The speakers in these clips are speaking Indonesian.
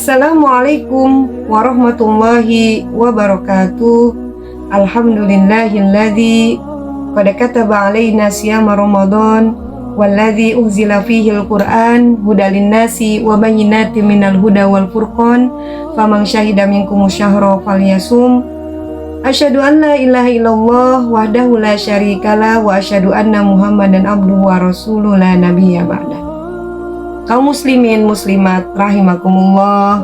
Assalamualaikum warahmatullahi wabarakatuh. Alhamdulillahilladzi qad kataba alaina siyama Ramadan walladzi unzila fihi al-Qur'an hudal linnasi wa bayyinatin minal huda wal furqan faman syahida minkum syahra falyasum. Asyhadu an la ilaha illallah wahdahu la syarikalah wa asyhadu anna Muhammadan abduhu wa rasuluhu la nabiyya ba'da. Kaum muslimin muslimat rahimakumullah,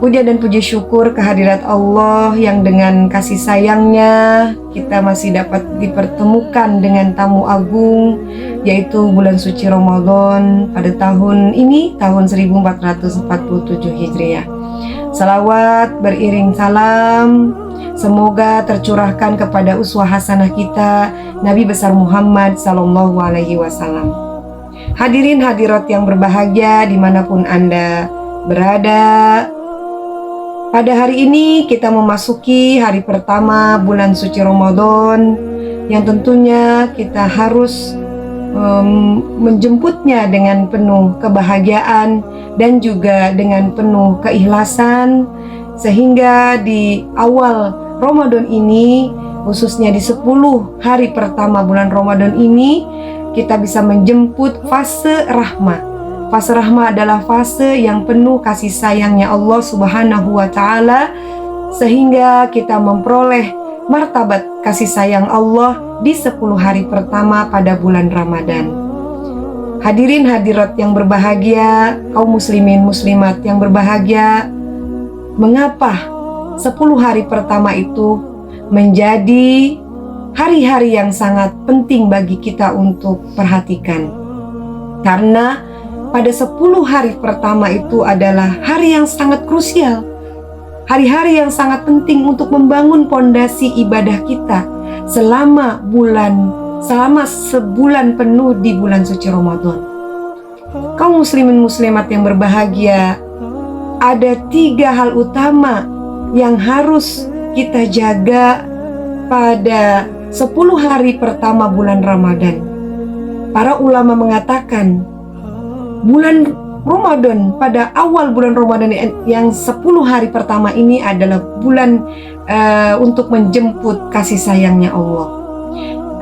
puja dan puji syukur kehadirat Allah yang dengan kasih sayangnya kita masih dapat dipertemukan dengan tamu agung, yaitu bulan suci Ramadan pada tahun ini, tahun 1447 Hijriah. Salawat beriring salam semoga tercurahkan kepada uswah hasanah kita Nabi besar Muhammad sallallahu alaihi wasallam. Hadirin hadirat yang berbahagia dimanapun Anda berada, pada hari ini kita memasuki hari pertama bulan suci Ramadan yang tentunya kita harus menjemputnya dengan penuh kebahagiaan dan juga dengan penuh keikhlasan, sehingga di awal Ramadan ini, khususnya di 10 hari pertama bulan Ramadan ini, kita bisa menjemput fase rahmah. Fase rahmah adalah fase yang penuh kasih sayangnya Allah Subhanahu wa Ta'ala, sehingga kita memperoleh martabat kasih sayang Allah di 10 hari pertama pada bulan Ramadan. Hadirin hadirat yang berbahagia, kaum muslimin muslimat yang berbahagia, mengapa 10 hari pertama itu menjadi hari-hari yang sangat penting bagi kita untuk perhatikan? Karena pada 10 hari pertama itu adalah hari yang sangat krusial, hari-hari yang sangat penting untuk membangun pondasi ibadah kita selama sebulan penuh di bulan suci Ramadan. Kaum muslimin muslimat yang berbahagia, ada 3 hal utama yang harus kita jaga pada 10 hari pertama bulan Ramadan. Para ulama mengatakan bulan Ramadan, pada awal bulan Ramadan yang 10 hari pertama ini adalah bulan untuk menjemput kasih sayangnya Allah.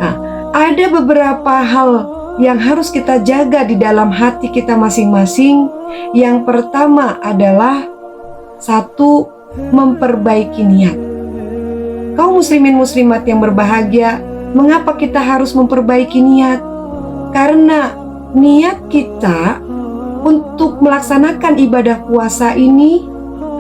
Nah, ada beberapa hal yang harus kita jaga di dalam hati kita masing-masing. Yang pertama adalah 1, memperbaiki niat. Kaum muslimin muslimat yang berbahagia, mengapa kita harus memperbaiki niat? Karena niat kita untuk melaksanakan ibadah puasa ini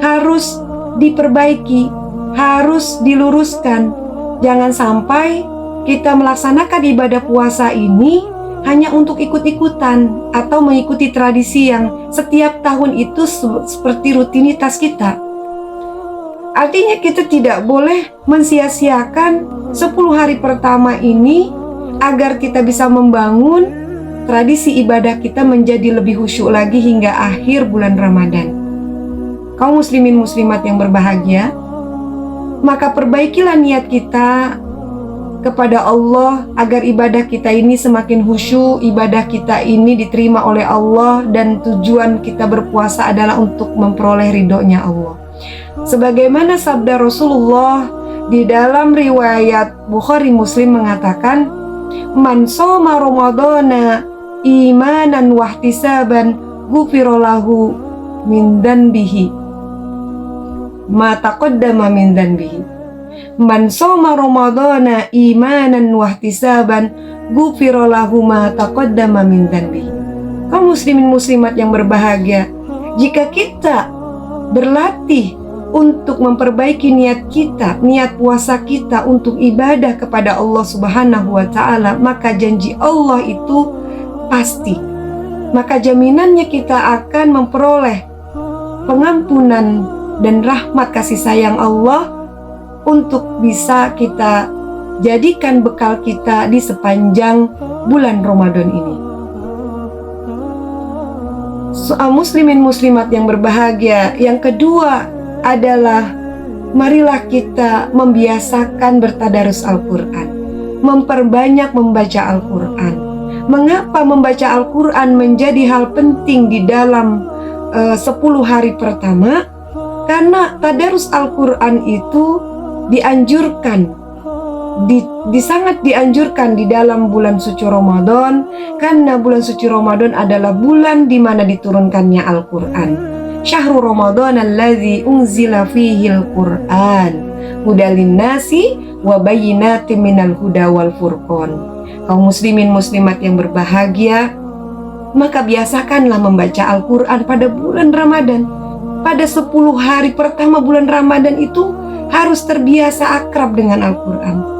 harus diperbaiki, harus diluruskan. Jangan sampai kita melaksanakan ibadah puasa ini hanya untuk ikut-ikutan atau mengikuti tradisi yang setiap tahun itu seperti rutinitas kita. Artinya kita tidak boleh mensia-siakan 10 hari pertama ini agar kita bisa membangun tradisi ibadah kita menjadi lebih khusyuk lagi hingga akhir bulan Ramadan. Kaum muslimin muslimat yang berbahagia, maka perbaikilah niat kita kepada Allah agar ibadah kita ini semakin khusyuk, ibadah kita ini diterima oleh Allah, dan tujuan kita berpuasa adalah untuk memperoleh ridhonya Allah. Sebagaimana sabda Rasulullah di dalam riwayat Bukhari Muslim mengatakan, "Man shoma Ramadana imanan wahtisaban ghufira lahu min dzanbihi ma taqaddama min dzanbihi." Man shoma Ramadana imanan wahtisaban ghufira lahu ma taqaddama min dzanbihi. Kaum muslimin muslimat yang berbahagia, jika kita berlatih untuk memperbaiki niat kita, niat puasa kita untuk ibadah kepada Allah Subhanahu wa Ta'ala, maka janji Allah itu pasti. Maka jaminannya kita akan memperoleh pengampunan dan rahmat kasih sayang Allah untuk bisa kita jadikan bekal kita di sepanjang bulan Ramadan ini. Muslimin muslimat yang berbahagia, yang kedua adalah marilah kita membiasakan bertadarus Al-Quran, memperbanyak membaca Al-Quran. Mengapa membaca Al-Quran menjadi hal penting di dalam 10 hari pertama, karena tadarus Al-Quran itu dianjurkan, sangat dianjurkan di dalam bulan suci Ramadan, karena bulan suci Ramadan adalah bulan di mana diturunkannya Al-Quran. Syahrul Ramadan alladzi unzila fihil Quran hudalin nasi wa bayyinatin minal huda wal furqan. Kaum muslimin muslimat yang berbahagia, maka biasakanlah membaca Al-Quran pada bulan Ramadan. Pada 10 hari pertama bulan Ramadan itu harus terbiasa akrab dengan Al-Quran.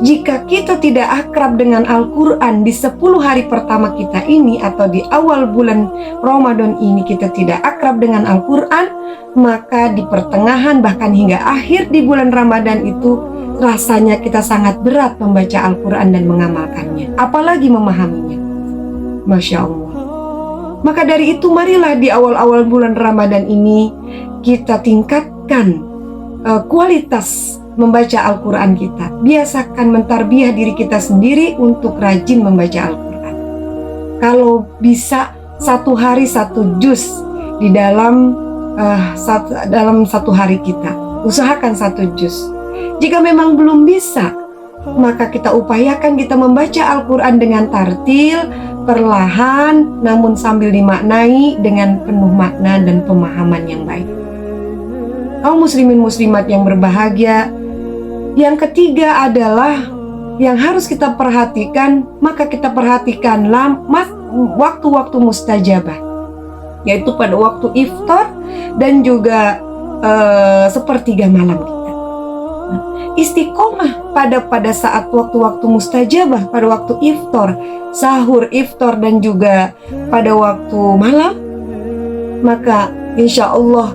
Jika kita tidak akrab dengan Al-Quran di 10 hari pertama kita ini, atau di awal bulan Ramadan ini kita tidak akrab dengan Al-Quran, maka di pertengahan bahkan hingga akhir di bulan Ramadan itu rasanya kita sangat berat membaca Al-Quran dan mengamalkannya, apalagi memahaminya. Masya Allah. Maka dari itu marilah di awal-awal bulan Ramadan ini kita tingkatkan kualitas membaca Al-Quran kita. Biasakan mentarbiah diri kita sendiri untuk rajin membaca Al-Quran. Kalau bisa 1 hari 1 juz di dalam satu hari kita, usahakan 1 juz. Jika memang belum bisa, maka kita upayakan kita membaca Al-Quran dengan tartil, perlahan, namun sambil dimaknai dengan penuh makna dan pemahaman yang baik. Kaum muslimin muslimat yang berbahagia, yang ketiga adalah yang harus kita perhatikan, maka kita perhatikanlah waktu-waktu mustajabah, yaitu pada waktu iftar dan juga sepertiga malam kita. Istiqomah pada saat waktu-waktu mustajabah, pada waktu iftar, sahur, iftar, dan juga pada waktu malam, maka insya Allah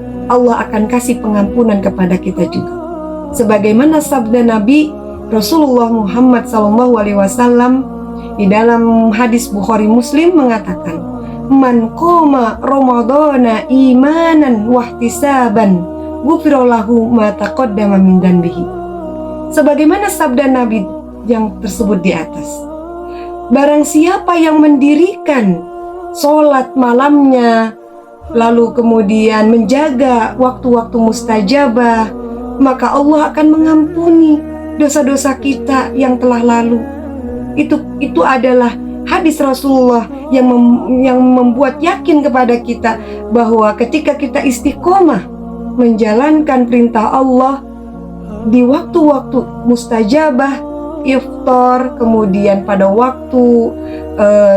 akan kasih pengampunan kepada kita juga. Sebagaimana sabda Nabi Rasulullah Muhammad SAW di dalam hadis Bukhari Muslim mengatakan, "Man qoma Ramadana imanan wahtisaban, ghufirallahu ma taqaddama min dzanbihi." Sebagaimana sabda Nabi yang tersebut di atas, barang siapa yang mendirikan sholat malamnya, lalu kemudian menjaga waktu-waktu mustajabah, maka Allah akan mengampuni dosa-dosa kita yang telah lalu. Itu adalah hadis Rasulullah yang membuat yakin kepada kita bahwa ketika kita istiqomah menjalankan perintah Allah di waktu-waktu mustajabah, iftar, kemudian pada waktu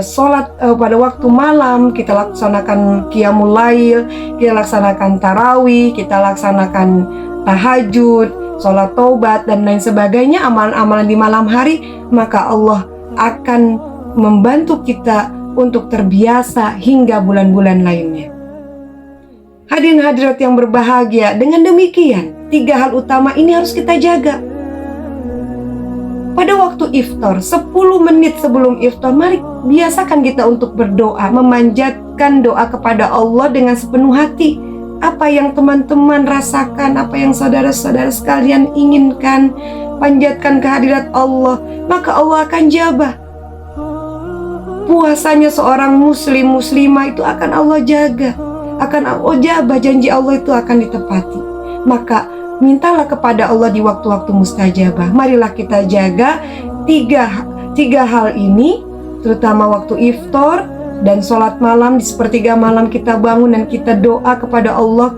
sholat, pada waktu malam kita laksanakan qiyamul lail, kita laksanakan tarawih, kita laksanakan tahajud, sholat taubat, dan lain sebagainya, amalan-amalan di malam hari, maka Allah akan membantu kita untuk terbiasa hingga bulan-bulan lainnya. Hadirin hadirat yang berbahagia, dengan demikian 3 hal utama ini harus kita jaga. Pada waktu iftar, 10 menit sebelum iftar, mari biasakan kita untuk berdoa, memanjatkan doa kepada Allah dengan sepenuh hati. Apa yang teman-teman rasakan, apa yang saudara-saudara sekalian inginkan, panjatkan kehadirat Allah, maka Allah akan jabah. Puasanya seorang muslim, muslimah itu akan Allah jaga, akan Allah jabah, janji Allah itu akan ditepati. Maka mintalah kepada Allah di waktu-waktu mustajabah. Marilah kita jaga tiga hal ini, terutama waktu iftar dan sholat malam. Di sepertiga malam kita bangun dan kita doa kepada Allah,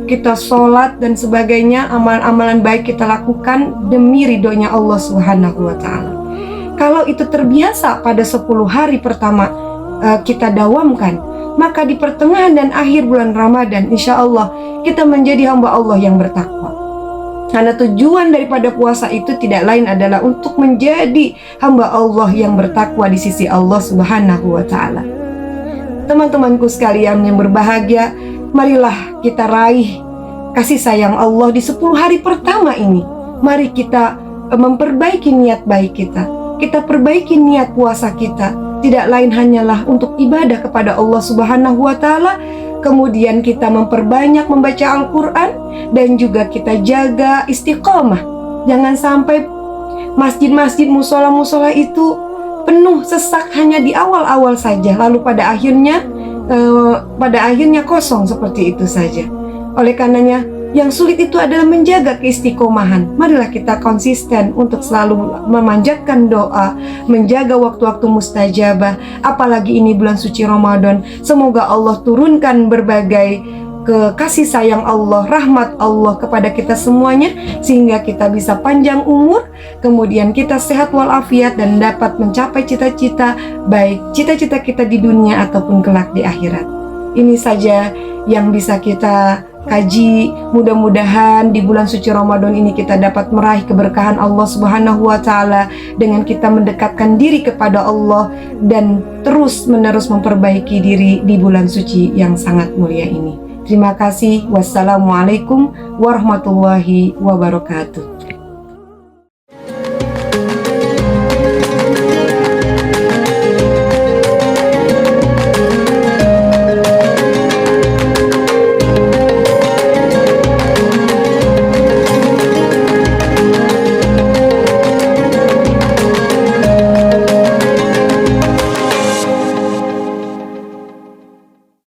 kita sholat dan sebagainya, amalan-amalan baik kita lakukan demi ridhonya Allah Subhanahu wa Ta'ala. Kalau itu terbiasa pada 10 hari pertama kita dawamkan, maka di pertengahan dan akhir bulan Ramadan insya Allah kita menjadi hamba Allah yang bertakwa. Karena tujuan daripada puasa itu tidak lain adalah untuk menjadi hamba Allah yang bertakwa di sisi Allah Subhanahu wa Ta'ala. Teman-temanku sekalian yang berbahagia, marilah kita raih kasih sayang Allah di 10 hari pertama ini. Mari kita memperbaiki niat baik kita. Kita perbaiki niat puasa kita. Tidak lain hanyalah untuk ibadah kepada Allah Subhanahu wa Ta'ala. Kemudian kita memperbanyak membaca Al-Quran dan juga kita jaga istiqomah. Jangan sampai masjid-masjid, musola-musola itu penuh sesak hanya di awal-awal saja, lalu pada akhirnya pada akhirnya kosong seperti itu saja. Oleh karenanya, yang sulit itu adalah menjaga keistiqomahan. Marilah kita konsisten untuk selalu memanjatkan doa, menjaga waktu-waktu mustajabah. Apalagi ini bulan suci Ramadan. Semoga Allah turunkan berbagai kasih sayang Allah, rahmat Allah kepada kita semuanya, sehingga kita bisa panjang umur, kemudian kita sehat walafiat dan dapat mencapai cita-cita, baik cita-cita kita di dunia ataupun kelak di akhirat. Ini saja yang bisa kita kaji. Mudah-mudahan di bulan suci Ramadan ini kita dapat meraih keberkahan Allah Subhanahu wa Ta'ala dengan kita mendekatkan diri kepada Allah dan terus-menerus memperbaiki diri di bulan suci yang sangat mulia ini. Terima kasih. Wassalamualaikum warahmatullahi wabarakatuh.